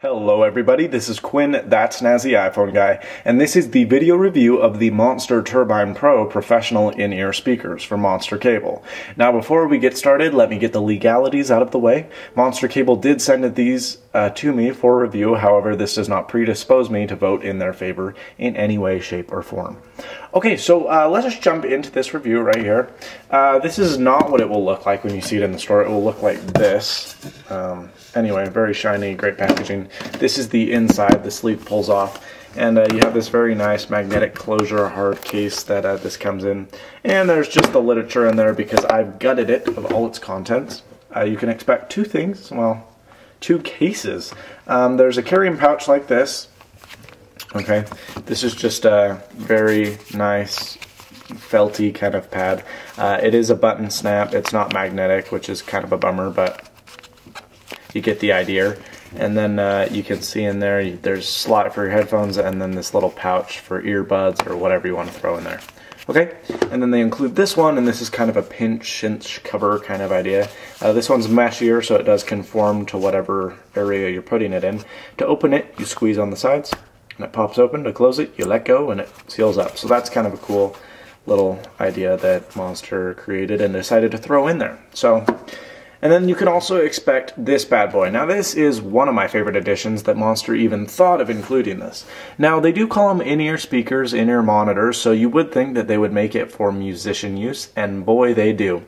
Hello everybody, this is Quinn, That's Snazzy iPhone Guy, and this is the video review of the Monster Turbine Pro Professional In-Ear Speakers for Monster Cable. Now before we get started, let me get the legalities out of the way. Monster Cable did send these to me for review, however this does not predispose me to vote in their favor in any way, shape, or form. Okay, so let's just jump into this review right here. This is not what it will look like when you see it in the store. It will look like this. Anyway, very shiny, great packaging. This is the inside, the sleeve pulls off, and you have this very nice magnetic closure hard case that this comes in. And there's just the literature in there because I've gutted it of all its contents. You can expect two things, well, two cases. There's a carrying pouch like this. Okay, this is just a very nice felty kind of pad. It is a button snap, it's not magnetic, which is kind of a bummer, but you get the idea. And then you can see in there, there's a slot for your headphones and then this little pouch for earbuds or whatever you want to throw in there. Okay, and then they include this one, and this is kind of a pinch cover kind of idea. This one's meshier, so it does conform to whatever area you're putting it in. To open it, you squeeze on the sides, and it pops open. To close it, you let go, and it seals up. So that's kind of a cool little idea that Monster created and decided to throw in there. So. And then you can also expect this bad boy. Now this is one of my favorite additions that Monster even thought of including this. Now they do call them in-ear speakers, in-ear monitors, so you would think that they would make it for musician use, and boy they do.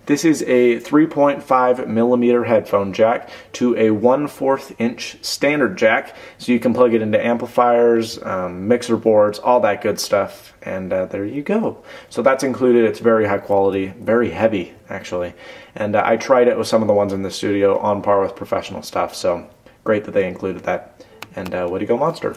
This is a 3.5mm headphone jack to a 1/4 inch standard jack, so you can plug it into amplifiers, mixer boards, all that good stuff, and there you go. So that's included. It's very high quality, very heavy actually, and I tried it with some of the ones in the studio on par with professional stuff, so great that they included that, and way to go Monster.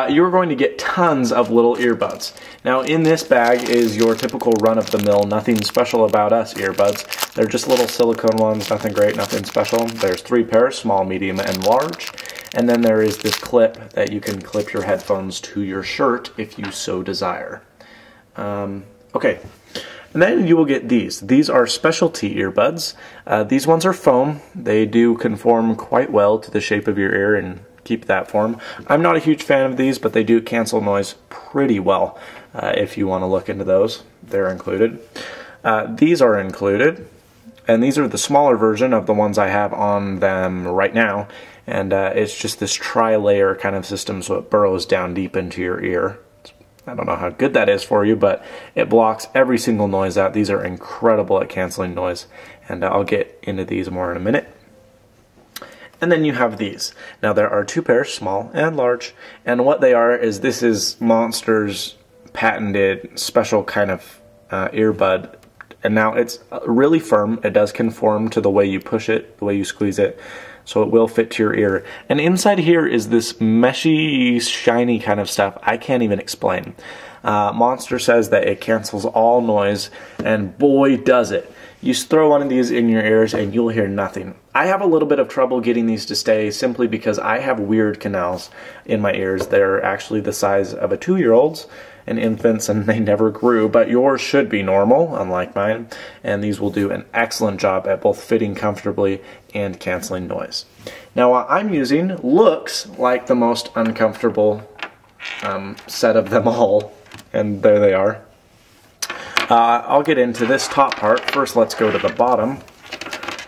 You're going to get tons of little earbuds. Now in this bag is your typical run-of-the-mill, nothing special about us earbuds. They're just little silicone ones, nothing great, nothing special. There's 3 pairs, small, medium, and large. And then there is this clip that you can clip your headphones to your shirt if you so desire. Okay. And then you will get these. These are specialty earbuds. These ones are foam. They do conform quite well to the shape of your ear and keep that form. I'm not a huge fan of these, but they do cancel noise pretty well. If you want to look into those, they're included. These are included, and these are the smaller version of the ones I have on them right now, and it's just this tri-layer kind of system, so it burrows down deep into your ear. I don't know how good that is for you, but it blocks every single noise out. These are incredible at canceling noise, and I'll get into these more in a minute. And then you have these. Now there are 2 pairs, small and large, and what they are is this is Monster's patented special kind of earbud, and now it's really firm. It does conform to the way you push it, the way you squeeze it, so it will fit to your ear. And inside here is this meshy, shiny kind of stuff I can't even explain. Monster says that it cancels all noise, and boy does it. You throw one of these in your ears and you'll hear nothing. I have a little bit of trouble getting these to stay simply because I have weird canals in my ears. They're actually the size of a 2-year-old's and infants, and they never grew, but yours should be normal, unlike mine, and these will do an excellent job at both fitting comfortably and canceling noise. Now what I'm using looks like the most uncomfortable set of them all, and there they are. I'll get into this top part. First, let's go to the bottom.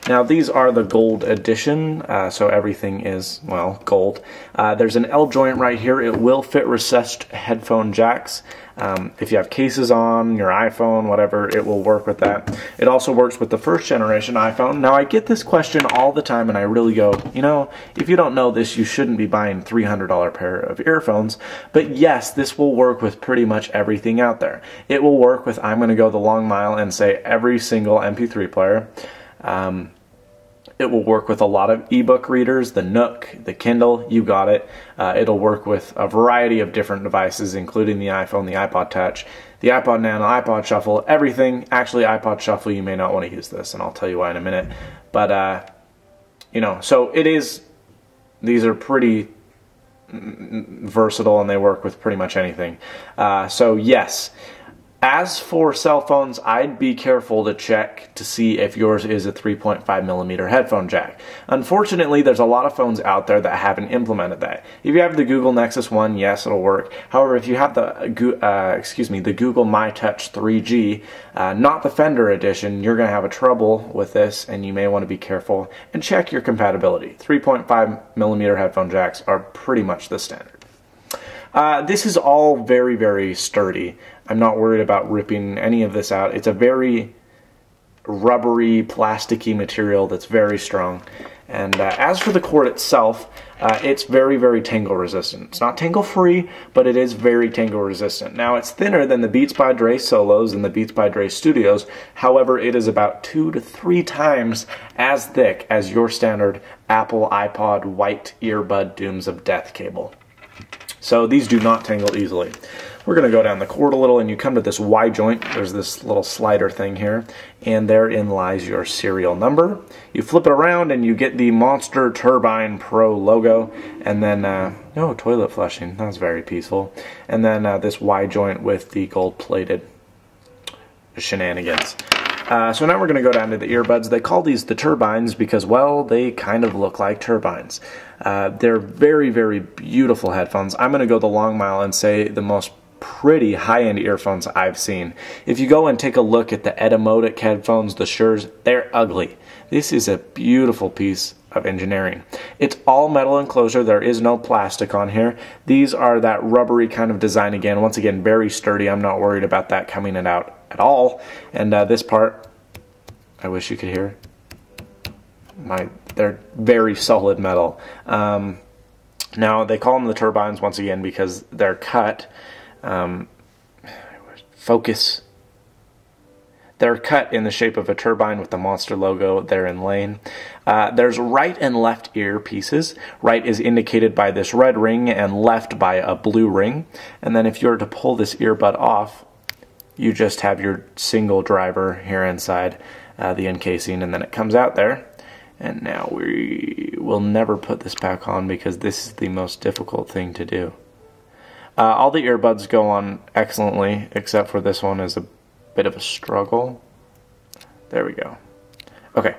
Now, these are the gold edition, so everything is, well, gold. There's an L joint right here. It will fit recessed headphone jacks. If you have cases on your iPhone, whatever, it will work with that. It also works with the first generation iPhone. Now, I get this question all the time, and I really go, you know, if you don't know this, you shouldn't be buying a $300 pair of earphones. But yes, this will work with pretty much everything out there. It will work with, I'm going to go the long mile and say every single MP3 player. It will work with a lot of ebook readers, the Nook, the Kindle, you got it. It'll work with a variety of different devices, including the iPhone, the iPod Touch, the iPod Nano, iPod Shuffle, everything. Actually, iPod Shuffle, you may not want to use this, and I'll tell you why in a minute. But, you know, so it is, these are pretty versatile, and they work with pretty much anything. So yes, As for cell phones, I'd be careful to check to see if yours is a 3.5mm headphone jack. Unfortunately, there's a lot of phones out there that haven't implemented that. If you have the Google Nexus 1, yes, it'll work. However, if you have the Google My Touch 3G, not the Fender edition, you're going to have a trouble with this, and you may want to be careful and check your compatibility. 3.5mm headphone jacks are pretty much the standard. This is all very, very sturdy. I'm not worried about ripping any of this out. It's a very rubbery, plasticky material that's very strong. And as for the cord itself, it's very, very tangle resistant. It's not tangle free, but it is very tangle resistant. Now, it's thinner than the Beats by Dre Solos and the Beats by Dre Studios. However, it is about 2 to 3 times as thick as your standard Apple iPod white earbud Dooms of Death cable. So these do not tangle easily. We're going to go down the cord a little, and you come to this Y joint. There's this little slider thing here, and therein lies your serial number. You flip it around, and you get the Monster Turbine Pro logo, and then, no, toilet flushing. That was very peaceful. And then this Y joint with the gold-plated shenanigans. So now we're going to go down to the earbuds. They call these the turbines because, well, they kind of look like turbines. They're very, very beautiful headphones. I'm going to go the long mile and say the most pretty high-end earphones I've seen. If you go and take a look at the Etymotic headphones, the Sures, they're ugly. This is a beautiful piece of engineering. It's all metal enclosure. There is no plastic on here. These are that rubbery kind of design again. Once again, very sturdy. I'm not worried about that coming out at all. And this part, I wish you could hear. They're very solid metal. Now, they call them the turbines once again because they're cut. Focus. They're cut in the shape of a turbine with the Monster logo there in lane. There's right and left ear pieces. Right is indicated by this red ring and left by a blue ring. And then if you were to pull this earbud off, you just have your single driver here inside the encasing, and then it comes out there. And now we will never put this back on because this is the most difficult thing to do. All the earbuds go on excellently, except for this one is a bit of a struggle. There we go. Okay,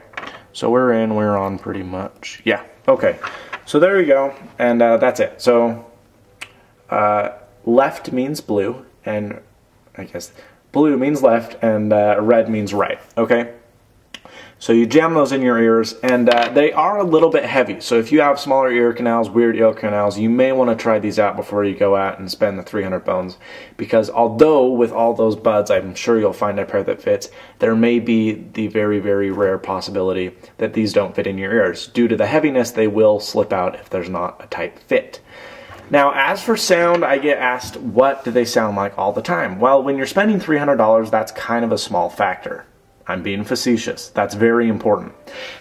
so we're on pretty much. Yeah, okay. So there we go, and that's it. So left means blue, and I guess blue means left, and red means right, okay? So you jam those in your ears, and they are a little bit heavy. So if you have smaller ear canals, weird ear canals, you may want to try these out before you go out and spend the 300 bones. Because although with all those buds, I'm sure you'll find a pair that fits, there may be the very, very rare possibility that these don't fit in your ears. Due to the heaviness, they will slip out if there's not a tight fit. Now, as for sound, I get asked, what do they sound like all the time? Well, when you're spending $300, that's kind of a small factor. I'm being facetious. That's very important.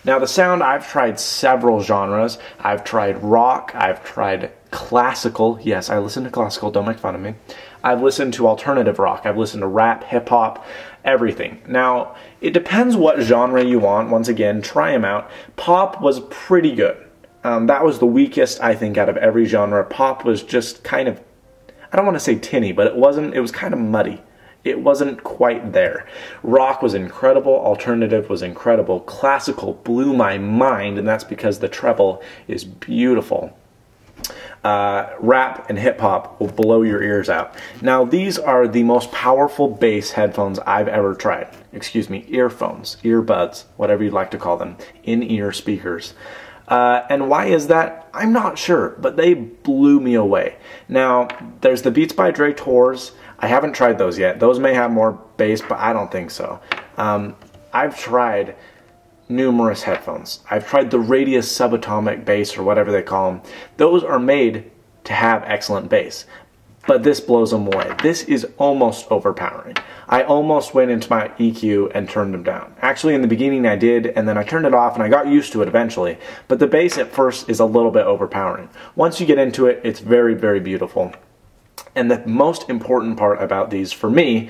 Now, the sound, I've tried several genres. I've tried rock. I've tried classical. Yes, I listen to classical. Don't make fun of me. I've listened to alternative rock. I've listened to rap, hip-hop, everything. Now, it depends what genre you want. Once again, try them out. Pop was pretty good. That was the weakest, I think, out of every genre. Pop was just kind of, I don't want to say tinny, but it was kind of muddy. It wasn't quite there. Rock was incredible. Alternative was incredible. Classical blew my mind, and that's because the treble is beautiful. Rap and hip-hop will blow your ears out. Now, these are the most powerful bass headphones I've ever tried. Excuse me, earphones, earbuds, whatever you'd like to call them, in-ear speakers. And why is that? I'm not sure, but they blew me away. Now, there's the Beats by Dre Tours. I haven't tried those yet. Those may have more bass, but I don't think so. I've tried numerous headphones. I've tried the Radius subatomic bass, or whatever they call them. Those are made to have excellent bass, but this blows them away. This is almost overpowering. I almost went into my EQ and turned them down. Actually, in the beginning I did, and then I turned it off, and I got used to it eventually. But the bass at first is a little bit overpowering. Once you get into it, it's very, very beautiful. And the most important part about these for me,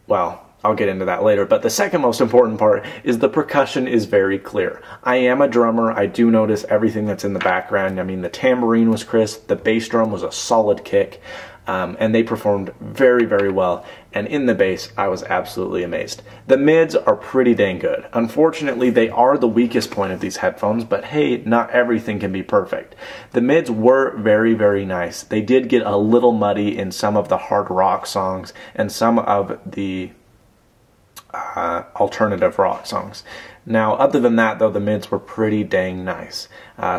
well, I'll get into that later. But the second most important part is the percussion is very clear. I am a drummer. I do notice everything that's in the background. I mean, the tambourine was crisp. The bass drum was a solid kick. And they performed very, very well. And in the bass, I was absolutely amazed. The mids are pretty dang good. Unfortunately, they are the weakest point of these headphones, but hey, not everything can be perfect. The mids were very, very nice. They did get a little muddy in some of the hard rock songs and some of the alternative rock songs. Now, other than that, though, the mids were pretty dang nice.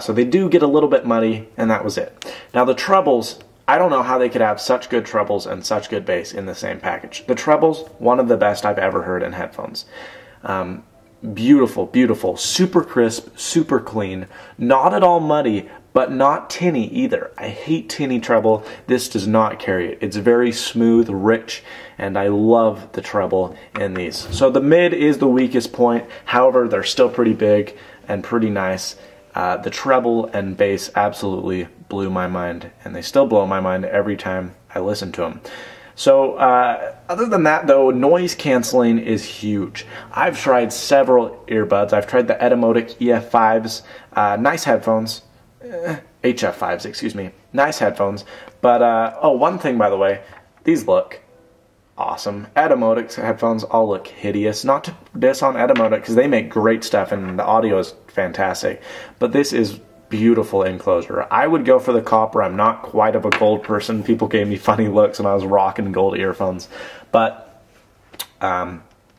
So they do get a little bit muddy, and that was it. Now, the trebles, I don't know how they could have such good trebles and such good bass in the same package. The trebles, one of the best I've ever heard in headphones. Beautiful, beautiful, super crisp, super clean, not at all muddy, but not tinny either. I hate tinny treble. This does not carry it. It's very smooth, rich, and I love the treble in these. So the mid is the weakest point. However, they're still pretty big and pretty nice. The treble and bass absolutely blew my mind, and they still blow my mind every time I listen to them. So other than that, though, noise canceling is huge. I've tried several earbuds. I've tried the Etymotic EF5s, nice headphones, HF5s, excuse me, nice headphones. But oh, one thing, by the way, these look awesome. Etymotic headphones all look hideous. Not to diss on Etymotic, because they make great stuff and the audio is fantastic. But this is beautiful enclosure. I would go for the copper. I'm not quite of a gold person. People gave me funny looks when I was rocking gold earphones. But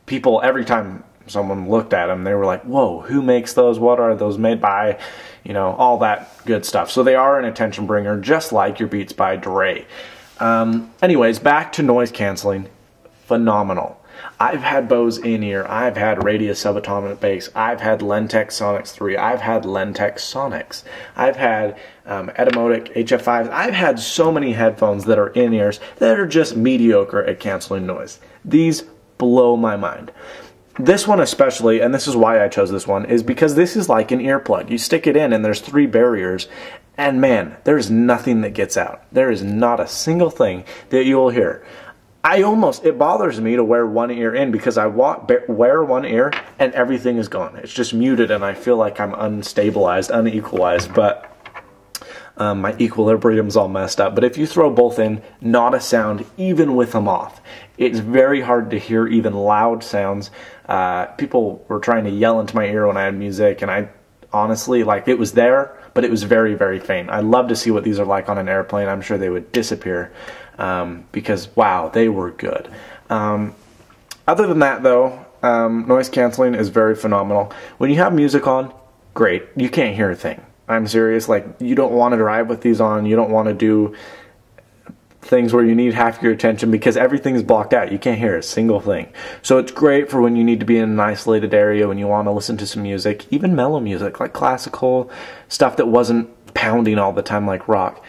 people, every time someone looked at them, they were like, whoa, who makes those? What are those made by? You know, all that good stuff. So they are an attention bringer, just like your Beats by Dre. Anyways, back to noise canceling. Phenomenal. I've had Bose in-ear, I've had Radius subatomic bass, I've had Lentex Sonics 3, I've had Lentex Sonics, I've had Etymotic HF5s, I've had so many headphones that are in-ears that are just mediocre at canceling noise. These blow my mind. This one especially, and this is why I chose this one, is because this is like an earplug. You stick it in and there's 3 barriers, and man, there's nothing that gets out. There is not a single thing that you will hear. It bothers me to wear one ear in because I wear one ear and everything is gone. It's just muted and I feel like I'm unstabilized, unequalized, but my equilibrium's all messed up. But if you throw both in, not a sound, even with them off. It's very hard to hear even loud sounds. People were trying to yell into my ear when I had music, and I honestly, like, it was there, but it was very, very faint. I'd love to see what these are like on an airplane. I'm sure they would disappear because, wow, they were good. Other than that, though, noise canceling is very phenomenal. When you have music on, great. You can't hear a thing. I'm serious. Like, you don't want to drive with these on. You don't want to do things where you need half your attention because everything's blocked out. You can't hear a single thing. So it's great for when you need to be in an isolated area, when you want to listen to some music, even mellow music, like classical stuff that wasn't pounding all the time like rock.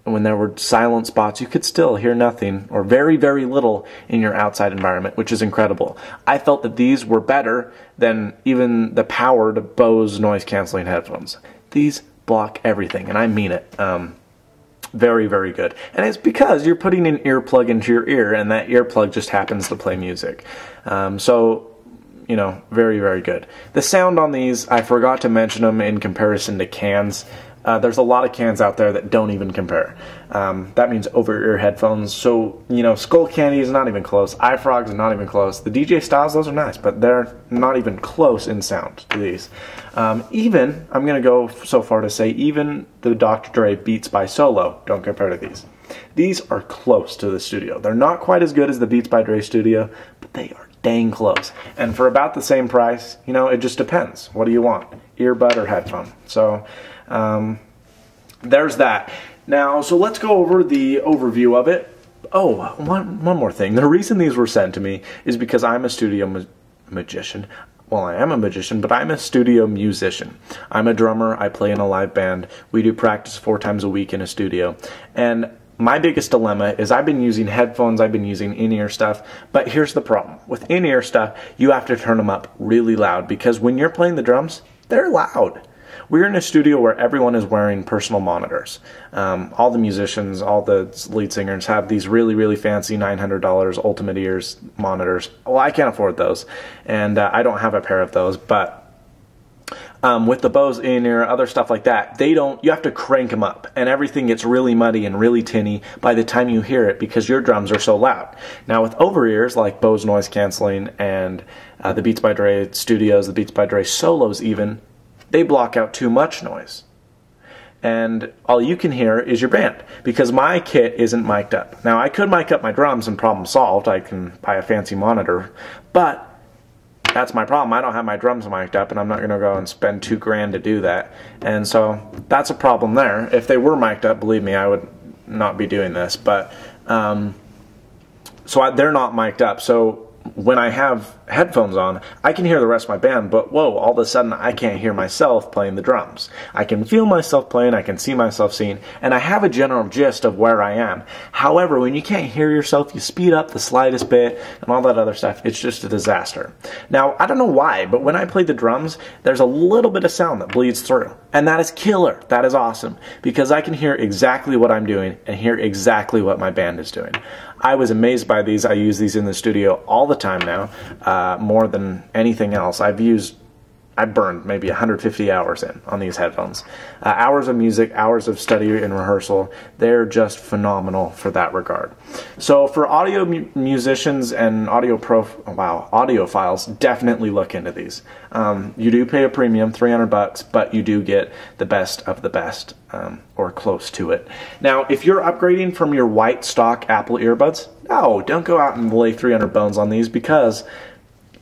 And when there were silent spots, you could still hear nothing or very, very little in your outside environment, which is incredible. I felt that these were better than even the powered Bose noise canceling headphones. These block everything, and I mean it. Very, very good. And it's because you're putting an earplug into your ear, and that earplug just happens to play music. So, you know, very, very good. The sound on these, I forgot to mention them in comparison to cans. There's a lot of cans out there that don't even compare. That means over-ear headphones. So, you know, Skull Candy is not even close. iFrog's not even close. The DJ Styles, those are nice, but they're not even close in sound to these. Even, I'm going to go so far to say, even the Dr. Dre Beats by Solo don't compare to these. These are close to the Studio. They're not quite as good as the Beats by Dre Studio, but they are dang close. And for about the same price, you know, it just depends. What do you want? Earbud or headphone? So, there's that. Now, so let's go over the overview of it. Oh, one more thing. The reason these were sent to me is because I'm a studio magician. Well, I am a magician, but I'm a studio musician. I'm a drummer. I play in a live band. We do practice 4 times a week in a studio. And my biggest dilemma is I've been using headphones, I've been using in-ear stuff, but here's the problem. With in-ear stuff, you have to turn them up really loud because when you're playing the drums, they're loud. We're in a studio where everyone is wearing personal monitors. All the musicians, all the lead singers have these really, really fancy $900 Ultimate Ears monitors. Well, I can't afford those, and I don't have a pair of those, but with the Bose in-ear, other stuff like that, you have to crank them up, and everything gets really muddy and really tinny by the time you hear it because your drums are so loud. Now with over-ears, like Bose noise canceling and the Beats by Dre Studios, the Beats by Dre Solos even, they block out too much noise. And all you can hear is your band, because my kit isn't mic'd up. Now I could mic up my drums and problem solved, I can buy a fancy monitor, but that's my problem. I don't have my drums mic'd up, and I'm not going to go and spend $2 grand to do that. And so that's a problem there. If they were mic'd up, believe me, I would not be doing this. But they're not mic'd up. So when I have headphones on, I can hear the rest of my band, but whoa, all of a sudden I can't hear myself playing the drums. I can feel myself playing, I can see myself singing, and I have a general gist of where I am. However, when you can't hear yourself, you speed up the slightest bit and all that other stuff. It's just a disaster. Now, I don't know why, but when I play the drums, there's a little bit of sound that bleeds through, and that is killer. That is awesome, because I can hear exactly what I'm doing and hear exactly what my band is doing. I was amazed by these. I use these in the studio all the time now, more than anything else. I burned maybe 150 hours on these headphones. Hours of music, hours of study and rehearsal. They're just phenomenal for that regard. So for audio musicians and audiophiles, definitely look into these. You do pay a premium, $300, but you do get the best of the best, or close to it. Now, if you're upgrading from your white stock Apple earbuds, no, don't go out and lay 300 bones on these, because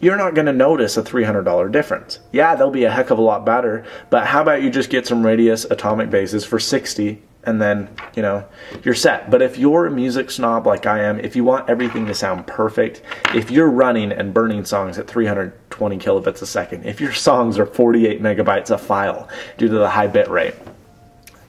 you're not going to notice a $300 difference. Yeah, they'll be a heck of a lot better, but how about you just get some Radius atomic basses for $60, and then, you know, you're set. But if you're a music snob like I am, if you want everything to sound perfect, if you're running and burning songs at 320 kilobits a second, if your songs are 48 megabytes a file due to the high bit rate,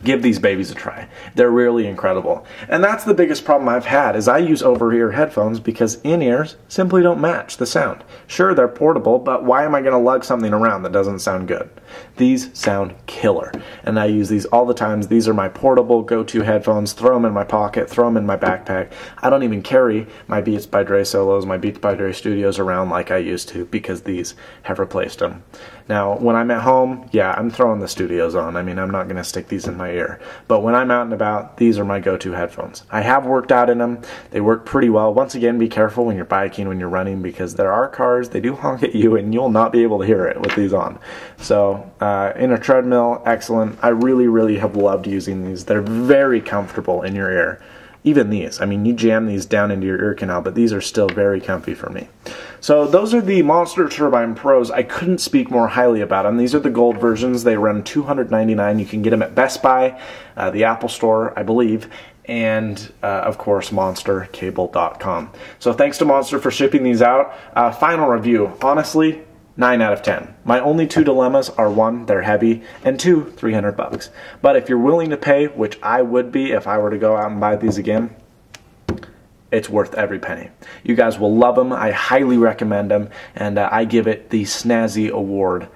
give these babies a try. They're really incredible. And that's the biggest problem I've had, is I use over-ear headphones because in-ears simply don't match the sound. Sure, they're portable, but why am I going to lug something around that doesn't sound good? These sound killer, and I use these all the time. These are my portable go-to headphones. Throw them in my pocket, throw them in my backpack. I don't even carry my Beats by Dre Solos, my Beats by Dre Studios around like I used to, because these have replaced them. Now, when I'm at home, yeah, I'm throwing the Studios on. I mean, I'm not going to stick these in my ear. But when I'm out and about, these are my go-to headphones. I have worked out in them. They work pretty well. Once again, be careful when you're biking, when you're running, because there are cars, they do honk at you, and you'll not be able to hear it with these on. So, in a treadmill, excellent. I really, really have loved using these. They're very comfortable in your ear. Even these. I mean, you jam these down into your ear canal, but these are still very comfy for me. So those are the Monster Turbine Pros. I couldn't speak more highly about them. These are the gold versions. They run $299. You can get them at Best Buy, the Apple Store, I believe, and of course monstercable.com. So thanks to Monster for shipping these out. Final review. Honestly, 9 out of 10. My only two dilemmas are, one, they're heavy, and two, $300. But if you're willing to pay, which I would be if I were to go out and buy these again, it's worth every penny. You guys will love them. I highly recommend them, and I give it the Snazzy Award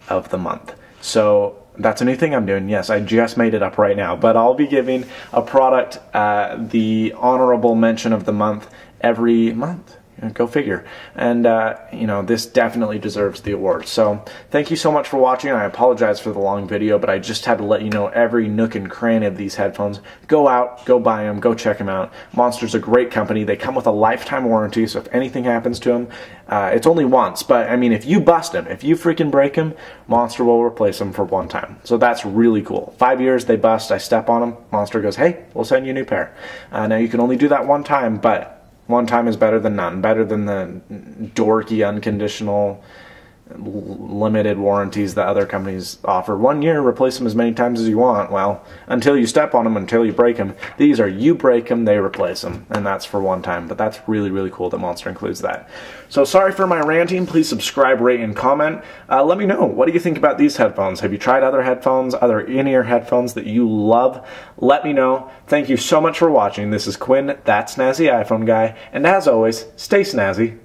of the month. So that's a new thing I'm doing. Yes, I just made it up right now, but I'll be giving a product the honorable mention of the month every month. Go figure. And, you know, this definitely deserves the award. So, thank you so much for watching. I apologize for the long video, but I just had to let you know every nook and cranny of these headphones. Go out, go buy them, go check them out. Monster's a great company. They come with a lifetime warranty, so if anything happens to them, it's only once. But, I mean, if you bust them, if you freaking break them, Monster will replace them for one time. So that's really cool. 5 years, they bust, I step on them, Monster goes, hey, we'll send you a new pair. Now, you can only do that one time, but one time is better than none. Better than the dorky, unconditional, limited warranties that other companies offer. 1 year, replace them as many times as you want. Well, until you step on them, until you break them. These are, you break them, they replace them. And that's for one time. But that's really, really cool that Monster includes that. So sorry for my ranting. Please subscribe, rate, and comment. Let me know. What do you think about these headphones? Have you tried other headphones, other in-ear headphones that you love? Let me know. Thank you so much for watching. This is Quinn, That Snazzy iPhone Guy. And as always, stay snazzy.